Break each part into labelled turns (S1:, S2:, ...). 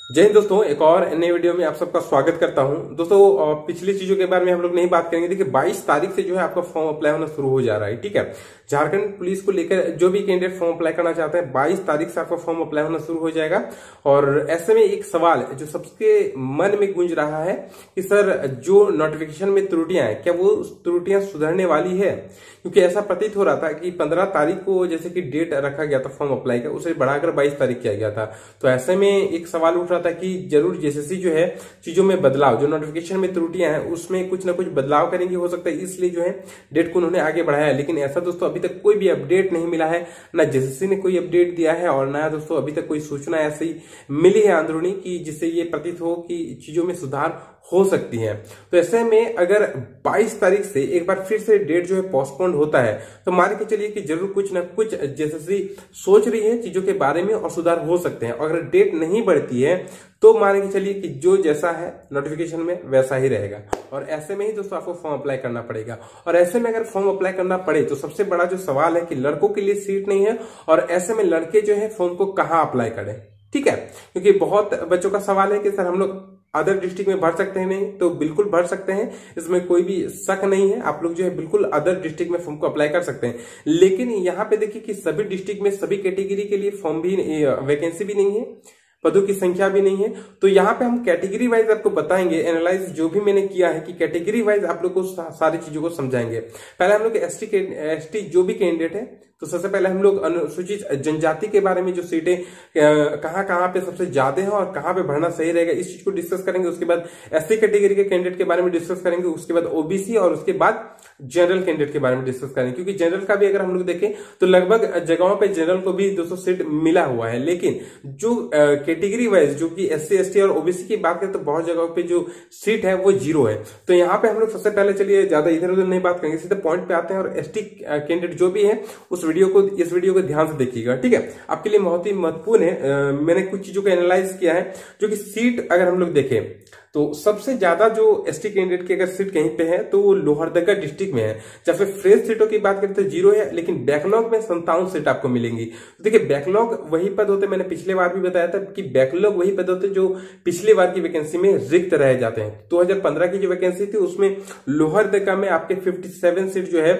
S1: जय हिंद दोस्तों, एक और नई वीडियो में आप सबका स्वागत करता हूं। दोस्तों पिछली चीजों के बारे में हम लोग नहीं बात करेंगे। देखिए 22 तारीख से जो है आपका फॉर्म अप्लाई होना शुरू हो जा रहा है। ठीक है, झारखंड पुलिस को लेकर जो भी कैंडिडेट फॉर्म अप्लाई करना चाहते हैं 22 तारीख से आपका फॉर्म अप्लाई होना शुरू हो जाएगा। और ऐसे में एक सवाल जो सबके मन में गूंज रहा है कि सर जो नोटिफिकेशन में त्रुटियां हैं क्या वो त्रुटियां सुधरने वाली है? क्योंकि ऐसा प्रतीत हो रहा था कि 15 तारीख को जैसे कि डेट रखा गया था फॉर्म अप्लाई का, उसे बढ़ाकर 22 तारीख किया गया था। तो ऐसे में एक सवाल उठ रहा था कि जरूर जेसीसी जो है चीजों में बदलाव, जो नोटिफिकेशन में त्रुटियां हैं उसमें कुछ ना कुछ बदलाव करेंगे, हो सकता है इसलिए जो है डेट को उन्होंने आगे बढ़ाया। लेकिन ऐसा दोस्तों अभी तक कोई भी अपडेट नहीं मिला है, ना जेसीसी ने कोई अपडेट दिया है और ना दोस्तों अभी तक कोई सूचना ऐसी मिली है अंदरूनी कि जिससे ये प्रतीत हो कि चीजों में सुधार हो सकती है। तो ऐसे में अगर 22 तारीख से एक बार फिर से डेट जो है पोस्टपोन्ड होता है तो मान के चलिए कि जरूर कुछ ना कुछ जेसीसी सोच रही है चीजों के बारे में और सुधार हो सकते हैं। अगर डेट नहीं बढ़ती है तो मान के चलिए कि जो जैसा है नोटिफिकेशन में वैसा ही रहेगा। और ऐसे में ही दोस्तों आपको फॉर्म अप्लाई करना पड़ेगा। और ऐसे में अगर फॉर्म अप्लाई करना पड़े तो सबसे बड़ा जो सवाल है कि लड़कों के लिए सीट नहीं है और ऐसे में लड़के जो है फॉर्म को कहाँ अप्लाई करें। ठीक है, क्योंकि बहुत बच्चों का सवाल है कि सर हम लोग अदर डिस्ट्रिक्ट में भर सकते हैं। नहीं तो बिल्कुल भर सकते हैं, इसमें कोई भी शक नहीं है। आप लोग जो है बिल्कुल अदर डिस्ट्रिक्ट में फॉर्म को अप्लाई कर सकते हैं। लेकिन यहाँ पे देखिए कि सभी डिस्ट्रिक्ट में सभी कैटेगरी के लिए फॉर्म भी वैकेंसी भी नहीं है, पदों की संख्या भी नहीं है। तो यहाँ पे हम कैटेगरी वाइज आपको बताएंगे, एनालाइज जो भी मैंने किया है कि कैटेगरी वाइज आप लोग को सारी चीजों को समझाएंगे। पहले हम लोग एसटी जो भी कैंडिडेट है तो सबसे पहले हम लोग अनुसूचित जनजाति के बारे में जो सीटें कहाँ पे सबसे ज्यादा है और कहाँ पे भरना सही रहेगा इस चीज को डिस्कस करेंगे। उसके बाद एससी कैटेगरी के कैंडिडेट के बारे में डिस्कस करेंगे। उसके बाद ओबीसी और उसके बाद जनरल कैंडिडेट के बारे में डिस्कस करेंगे। क्योंकि जनरल का भी अगर हम लोग देखें तो लगभग जगहों पे जनरल को भी 200 सीट मिला हुआ है। लेकिन जो कैटेगरी वाइज जो कि एससी एसटी और ओबीसी की बात करें तो बहुत जगहों पे जो सीट है वो 0 है। तो यहाँ पे हम लोग सबसे पहले चलिए ज्यादा इधर उधर नहीं बात करेंगे, सीधे पॉइंट पे आते हैं। और एसटी कैंडिडेट जो भी है इस वीडियो को ध्यान से देखिएगा। ठीक है, आपके लिए बहुत ही महत्वपूर्ण है। मैंने कुछ चीजों को एनालाइज किया है जो कि सीट अगर हम लोग देखें तो सबसे ज्यादा जो एसटी कैंडिडेट की अगर सीट कहीं पे है तो वो लोहरदगा डिस्ट्रिक्ट में है। जब फिर फ्रेश सीटों की बात करें तो 0 है, लेकिन बैकलॉग में 57 सीट आपको मिलेंगी। तो देखिए बैकलॉग वही पद होते, मैंने पिछले बार भी बताया था कि बैकलॉग वही पद होते जो पिछले बार की वैकेंसी में रिक्त रह जाते हैं। 2015 की जो वैकेंसी थी उसमें लोहरदगा में आपके 57 सीट जो है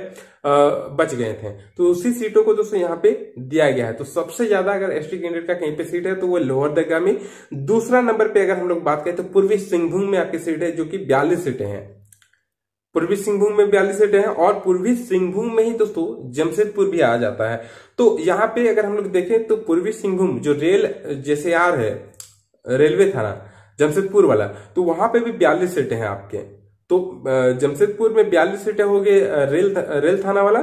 S1: बच गए थे। तो उसी सीटों को दोस्तों यहाँ पे दिया गया है। तो सबसे ज्यादा अगर एसटी कैंडिडेट का कहीं पे सीट है तो वो लोहरदगा में। दूसरा नंबर पे अगर हम लोग बात करें तो पूर्वी सिंहभूम में आपकी सीट है जो कि 42 सीटें हैं। पूर्वी सिंहभूम में 42 सीटें हैं और पूर्वी सिंहभूम में ही दोस्तों जमशेदपुर भी आ जाता है। तो यहाँ पे अगर हम लोग देखें तो पूर्वी सिंहभूम जो रेल जेसेआर है, रेलवे थाना जमशेदपुर वाला, तो वहां पे भी 42 सीटें हैं आपके। तो जमशेदपुर में 42 सीटें हो गए रेल थाना वाला,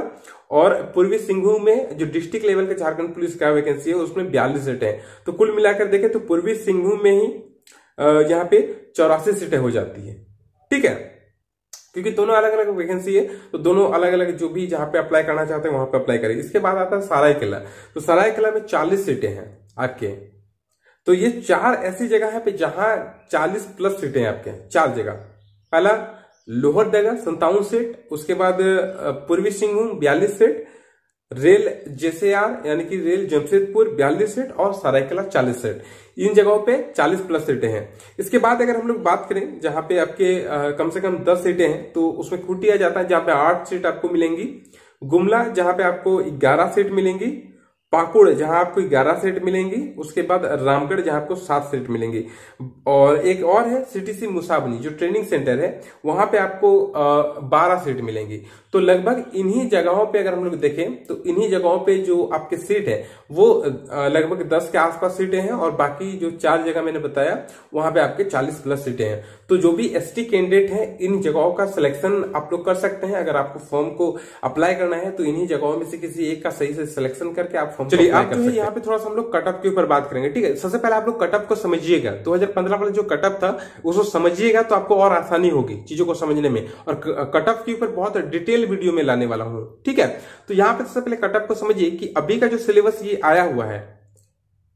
S1: और पूर्वी सिंहभूम में जो डिस्ट्रिक्ट लेवल के झारखंड पुलिस का वैकेंसी है उसमें 42 सीटें हैं। तो कुल मिलाकर देखें तो पूर्वी सिंहभूम में ही यहाँ पे 84 सीटें हो जाती है। ठीक है, क्योंकि दोनों अलग अलग वैकेंसी है तो दोनों अलग अलग जो भी जहां पे अप्लाई करना चाहते हैं वहां पे अप्लाई करें। इसके बाद आता है सरायकेला। तो सरायकेला में 40 सीटें हैं आपके। तो ये 4 ऐसी जगह है पे जहां 40 प्लस सीटें हैं आपके। 4 जगह, पहला लोहरदगा 57 सीट, उसके बाद पूर्वी सिंहभूम 42 सीट, रेल जेसेआर यानी कि रेल जमशेदपुर 42 सीट और सरायकेला 40 सीट। इन जगहों पे 40 प्लस सीटें हैं। इसके बाद अगर हम लोग बात करें जहां पे आपके कम से कम 10 सीटें हैं तो उसमें खूंटिया जाता है जहां पे 8 सीट आपको मिलेंगी, गुमला जहां पे आपको 11 सीट मिलेंगी, पाकुड़ जहां आपको 11 सीट मिलेंगी, उसके बाद रामगढ़ जहां आपको 7 सीट मिलेंगी। और एक और है सीटीसी मुसाबनी जो ट्रेनिंग सेंटर है, वहां पे आपको 12 सीट मिलेंगी। तो लगभग इन्हीं जगहों पे अगर हम लोग देखें तो इन्हीं जगहों पे जो आपके सीट है वो लगभग 10 के आसपास सीटें हैं और बाकी जो 4 जगह मैंने बताया वहां पे आपके 40 प्लस सीटें हैं। तो जो भी एसटी कैंडिडेट है इन जगहों का सिलेक्शन आप लोग कर सकते हैं। अगर आपको फॉर्म को अप्लाई करना है तो इन्हीं जगहों में से किसी एक का सही से सिलेक्शन करके आप फॉर्म चलिए आप जो है यहाँ पे थोड़ा सा हम लोग कटअप के ऊपर बात करेंगे। ठीक है, सबसे पहले आप लोग कटअप को समझिएगा। 2015 वाला जो कटअप था उसको समझिएगा तो आपको और आसानी होगी चीजों को समझने में। और कटअप के ऊपर बहुत डिटेल वीडियो में लाने वाला हूं। ठीक है, तो यहाँ पे सबसे पहले कटअप को समझिए कि अभी का जो सिलेबस ये आया हुआ है,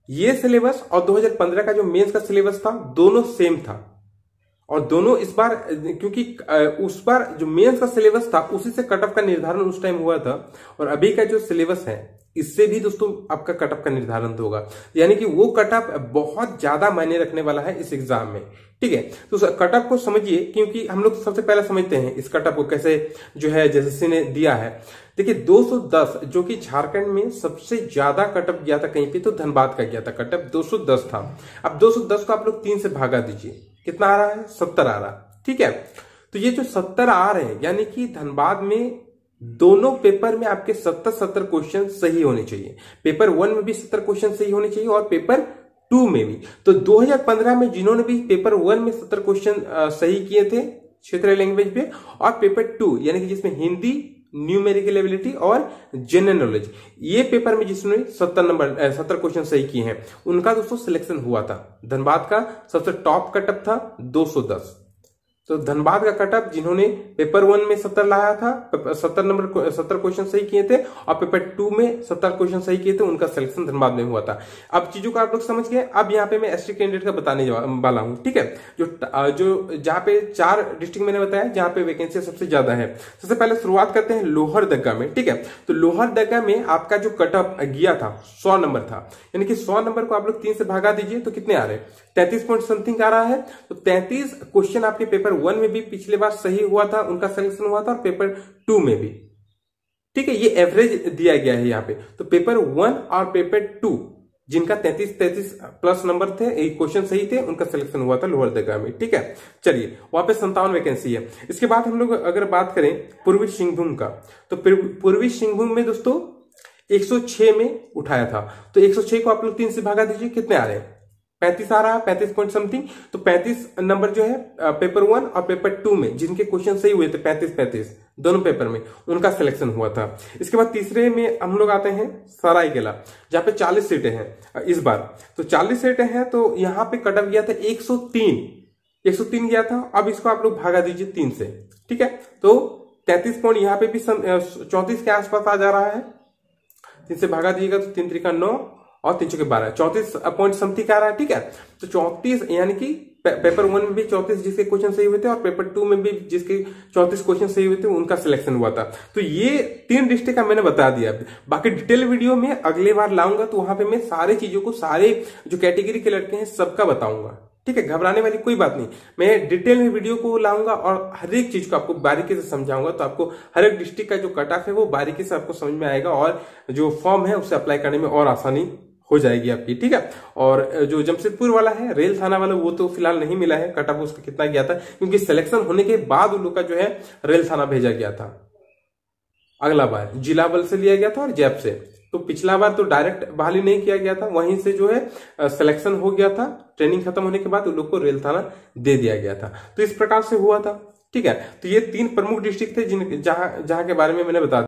S1: ये सिलेबस और 2015 का जो मेंस का सिलेबस था दोनों सेम था। और दोनों इस बार क्योंकि उस बार जो मेंस का सिलेबस था उसी से कटअप का निर्धारण उस टाइम हुआ था, और अभी का जो सिलेबस है इससे भी दोस्तों आपका कट ऑफ का निर्धारण होगा, यानी कि वो कट ऑफ बहुत ज्यादा मायने रखने वाला है इस एग्जाम में। ठीक है, तो कट ऑफ को समझिए, क्योंकि हम लोग सबसे पहले समझते हैं इस कट ऑफ को कैसे जो है जेएसएससी ने दिया है। देखिए 210 जो कि झारखंड में सबसे ज्यादा कट ऑफ गया था कहीं पे, तो धनबाद का गया था कट ऑफ 210 था। अब 210 को आप लोग 3 से भागा दीजिए, कितना आ रहा है, 70 आ रहा। ठीक है, तो ये जो 70 आ रहे हैं, यानी कि धनबाद में दोनों पेपर में आपके 70 क्वेश्चन सही होने चाहिए। पेपर 1 में भी 70 क्वेश्चन सही होने चाहिए और पेपर 2 में भी। तो 2015 में जिन्होंने भी पेपर 1 में 70 क्वेश्चन सही किए थे क्षेत्रीय लैंग्वेज पे, और पेपर 2 यानी कि जिसमें हिंदी, न्यूमेरिकल एबिलिटी और जनरल नॉलेज, ये पेपर में जिसने 70 क्वेश्चन सही किए हैं, उनका दोस्तों सिलेक्शन हुआ था। धनबाद का सबसे टॉप कटअप था 210। तो धनबाद का कटअप जिन्होंने पेपर 1 में 70 लाया था, 70 क्वेश्चन सही किए थे, और पेपर 2 में 70 क्वेश्चन सही किए थे, उनका सिलेक्शन धनबाद में हुआ था। अब चीजों को आप लोग समझ गए। अब यहाँ पे मैं एसटी कैंडिडेट का बताने वाला हूँ। ठीक है, जो जहाँ पे 4 डिस्ट्रिक्ट मैंने बताया जहाँ पे वैकेंसी सबसे ज्यादा है। सबसे पहले शुरुआत करते हैं लोहरदगा में। ठीक है, तो लोहरदगा में आपका जो कटअप गया था 100 नंबर था, यानी कि 100 नंबर को आप लोग 3 से भागा दीजिए तो कितने आ रहे हैं, 33 पॉइंट समथिंग आ रहा है। तो 33 क्वेश्चन आपके पेपर 1 में भी पिछले बार सही हुआ था, उनका सिलेक्शन हुआ था, और पेपर 2 में भी। ठीक है, ये एवरेज दिया गया है यहाँ पे। तो पेपर 1 और पेपर 2 जिनका 33 प्लस नंबर थे, क्वेश्चन सही थे, उनका सिलेक्शन हुआ था लोहरदगा में। ठीक है, चलिए वहां पे 57 वैकेंसी है। इसके बाद हम लोग अगर बात करें पूर्वी सिंहभूम का, तो पूर्वी सिंहभूम में दोस्तों 106 में उठाया था। तो 106 को आप लोग 3 से भागा दीजिए, कितने आ रहे हैं, 35 आ रहा है, 35 पॉइंट समथिंग। तो 35 नंबर जो है पेपर 1 और पेपर 2 में जिनके क्वेश्चन सही हुए थे 35 दोनों पेपर में, उनका सिलेक्शन हुआ था। इसके बाद तीसरे में हम लोग आते हैं सरायकेला, जहां पे 40 सीटें हैं इस बार। तो 40 सीटें हैं, तो यहां पे कट ऑफ गया था 103 गया था। अब इसको आप लोग भागा दीजिए 3 से। ठीक है, तो 33 पॉइंट यहाँ पे भी 34 के आसपास आ जा रहा है। 3 से भागा दीजिएगा तो 3 3 9 और 3 4 12, 34 पॉइंट समथिंग आ रहा है। ठीक है, तो 34 यानी कि पेपर 1 में भी 34 जिसके क्वेश्चन सही हुए थे, और पेपर 2 में भी जिसके 34 क्वेश्चन सही हुए थे, उनका सिलेक्शन हुआ था। तो ये 3 डिस्ट्रिक्ट का मैंने बता दिया। बाकी डिटेल वीडियो में अगले बार लाऊंगा, तो वहां पे मैं सारी चीजों को, सारे जो कैटेगरी के लड़के हैं सबका बताऊंगा। ठीक है, घबराने वाली कोई बात नहीं, मैं डिटेल में वीडियो को लाऊंगा और हर एक चीज को आपको बारीकी से समझाऊंगा। तो आपको हर एक डिस्ट्रिक्ट का जो कट ऑफ है वो बारीकी से आपको समझ में आएगा, और जो फॉर्म है उसे अप्लाई करने में और आसानी हो जाएगी आपकी। ठीक है, और जो जमशेदपुर वाला है, रेल थाना वाला, वो तो फिलहाल नहीं मिला है कट ऑफ उसका कितना गया था, क्योंकि सिलेक्शन होने के बाद उन लोग का जो है रेल थाना भेजा गया था। अगला बार जिला बल से लिया गया था और जैप से। तो पिछला बार तो डायरेक्ट बहाली नहीं किया गया था, वहीं से जो है सिलेक्शन हो गया था। ट्रेनिंग खत्म होने के बाद उन लोग को रेल थाना दे दिया गया था। तो इस प्रकार से हुआ था। ठीक है, तो ये 3 प्रमुख डिस्ट्रिक्ट थे जहां के बारे में मैंने बता दिया।